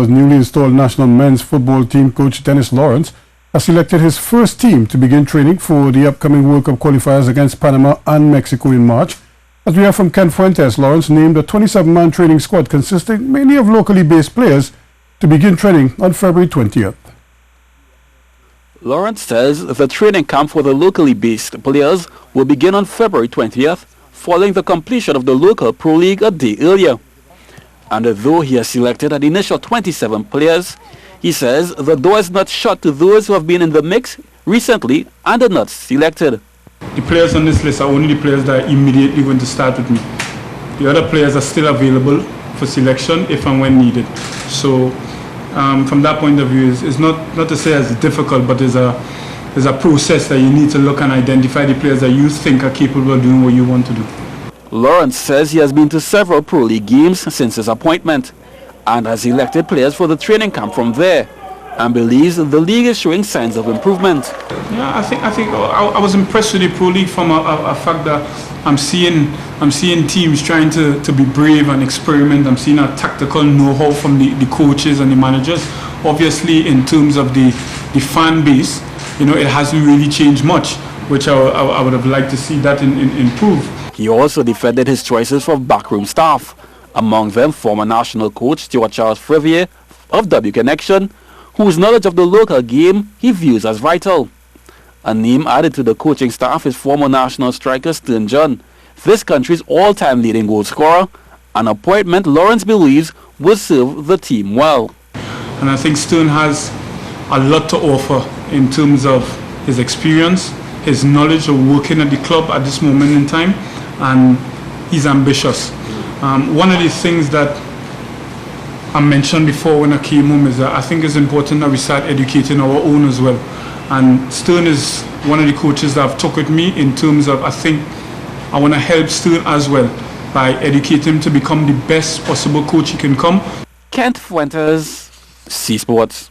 Panama's newly installed national men's football team coach Dennis Lawrence has selected his first team to begin training for the upcoming World Cup qualifiers against Panama and Mexico in March. As we hear from Ken Fuentes, Lawrence named a 27-man training squad consisting mainly of locally based players to begin training on February 20th. Lawrence says the training camp for the locally based players will begin on February 20th, following the completion of the local Pro League a day earlier. And though he has selected an initial 27 players, he says the door is not shut to those who have been in the mix recently and are not selected. The players on this list are only the players that are immediately going to start with me. The other players are still available for selection if and when needed. So from that point of view, it's not to say it's difficult, but there's a process that you need to look and identify the players that you think are capable of doing what you want to do. Lawrence says he has been to several Pro League games since his appointment and has selected players for the training camp from there, and believes the league is showing signs of improvement. Yeah, I think I was impressed with the Pro League from a fact that I'm seeing teams trying to be brave and experiment. I'm seeing a tactical know-how from the coaches and the managers. Obviously, in terms of the fan base, it hasn't really changed much, which I would have liked to see that improve. He also defended his choices for backroom staff, among them former national coach Stuart Charles Frevier of W Connection, whose knowledge of the local game he views as vital. A name added to the coaching staff is former national striker Stern John, this country's all-time leading goal scorer, an appointment Lawrence believes will serve the team well. And I think Stern has a lot to offer in terms of his experience, his knowledge of working at the club at this moment in time, and he's ambitious. One of the things that I mentioned before when I came home is that I think it's important that we start educating our own as well. And Stern is one of the coaches that I've talked with me in terms of, I think I want to help Stern as well by educating him to become the best possible coach he can come. Kent Fuentes, C Sports.